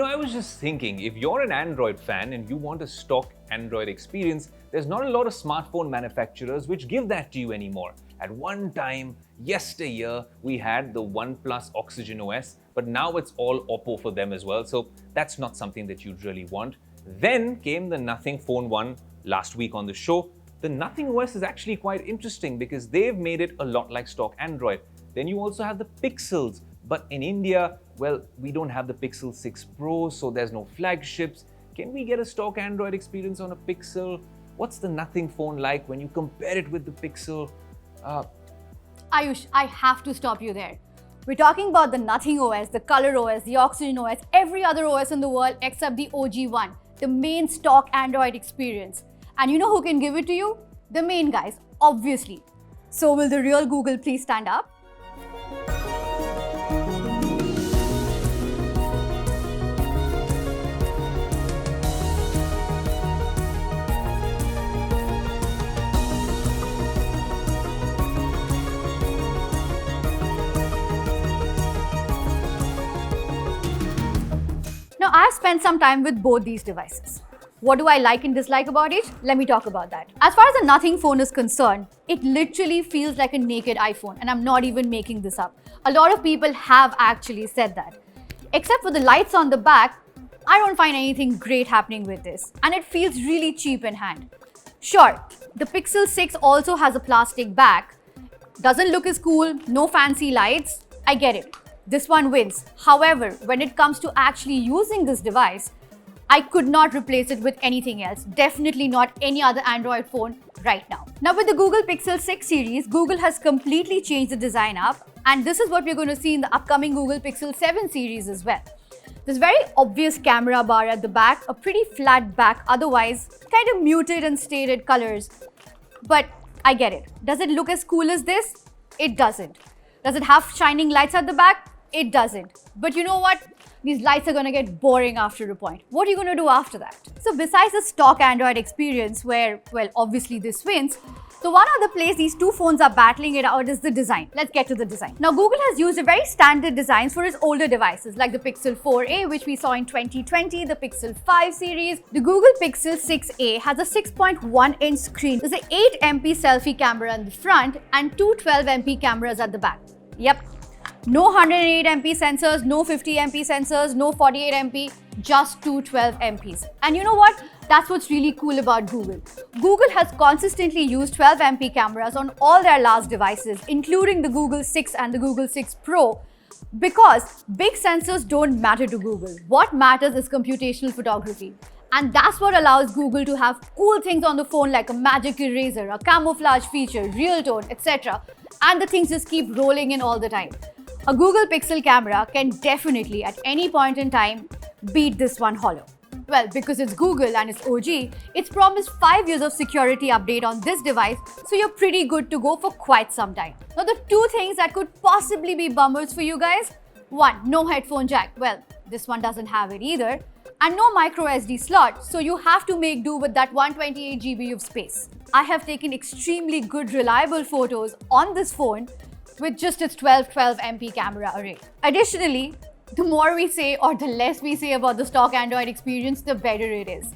I was just thinking, if you're an Android fan and you want a stock Android experience, there's not a lot of smartphone manufacturers which give that to you anymore. At one time, yesteryear, we had the OnePlus Oxygen OS, but now it's all Oppo for them as well, so that's not something that you'd really want. Then came the Nothing Phone 1 last week on the show. The Nothing OS is actually quite interesting because they've made it a lot like stock Android. Then you also have the Pixels, but in India, well, we don't have the Pixel 6 Pro, so there's no flagships. Can we get a stock Android experience on a Pixel? What's the Nothing phone like when you compare it with the Pixel? Ayush, I have to stop you there. We're talking about the Nothing OS, the Color OS, the Oxygen OS, every other OS in the world except the OG one, the main stock Android experience. And you know who can give it to you? The main guys, obviously. So will the real Google please stand up? Now, I've spent some time with both these devices. What do I like and dislike about it? Let me talk about that. As far as the Nothing phone is concerned, it literally feels like a naked iPhone, and I'm not even making this up. A lot of people have actually said that. Except for the lights on the back, I don't find anything great happening with this, and it feels really cheap in hand. Sure, the Pixel 6 also has a plastic back. Doesn't look as cool, no fancy lights, I get it. This one wins. However, when it comes to actually using this device, I could not replace it with anything else. Definitely not any other Android phone right now. Now with the Google Pixel 6 series, Google has completely changed the design up, and this is what we're going to see in the upcoming Google Pixel 7 series as well. This very obvious camera bar at the back, a pretty flat back, otherwise kind of muted and stated colors. But I get it. Does it look as cool as this? It doesn't. Does it have shining lights at the back? It doesn't. But you know what? These lights are going to get boring after a point. What are you going to do after that? So besides the stock Android experience where, well, obviously this wins, the one other place these two phones are battling it out is the design. Let's get to the design. Now, Google has used a very standard designs for its older devices like the Pixel 4a, which we saw in 2020, the Pixel 5 series. The Google Pixel 6a has a 6.1-inch screen. There's an 8MP selfie camera in the front and two 12MP cameras at the back. Yep. No 108MP sensors, no 50MP sensors, no 48MP, just two 12MPs. And you know what? That's what's really cool about Google. Google has consistently used 12MP cameras on all their last devices, including the Google 6 and the Google 6 Pro, because big sensors don't matter to Google. What matters is computational photography. And that's what allows Google to have cool things on the phone like a magic eraser, a camouflage feature, real tone, etc. And the things just keep rolling in all the time. A Google Pixel camera can definitely, at any point in time, beat this one hollow. Well, because it's Google and it's OG, it's promised 5 years of security update on this device, so you're pretty good to go for quite some time. Now, the two things that could possibly be bummers for you guys: 1, no headphone jack. Well, this one doesn't have it either. And no micro SD slot, so you have to make do with that 128GB of space. I have taken extremely good, reliable photos on this phone with just its 12MP camera array. Additionally, the more we say or the less we say about the stock Android experience, the better it is.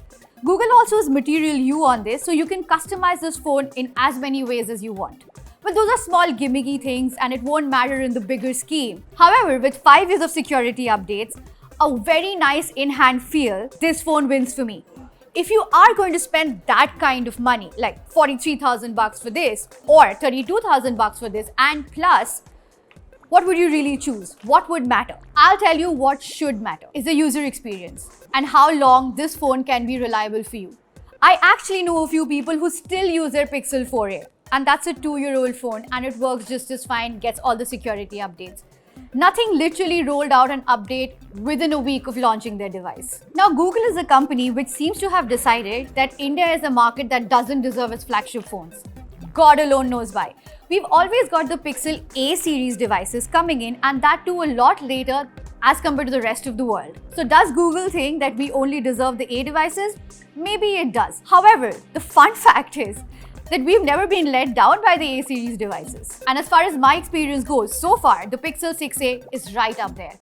Google also has Material You on this, so you can customize this phone in as many ways as you want. But those are small gimmicky things and it won't matter in the bigger scheme. However, with 5 years of security updates, a very nice in-hand feel, this phone wins for me. If you are going to spend that kind of money, like 43,000 bucks for this or 32,000 bucks for this and plus, what would you really choose? What would matter? I'll tell you what should matter is the user experience and how long this phone can be reliable for you. I actually know a few people who still use their Pixel 4a, and that's a 2-year-old phone and it works just as fine, gets all the security updates. Nothing literally rolled out an update within a week of launching their device. Now, Google is a company which seems to have decided that India is a market that doesn't deserve its flagship phones. God alone knows why. We've always got the Pixel A series devices coming in, and that too a lot later as compared to the rest of the world. So does Google think that we only deserve the A devices? Maybe it does. However, the fun fact is that we've never been let down by the A series devices. And as far as my experience goes, so far, the Pixel 6a is right up there.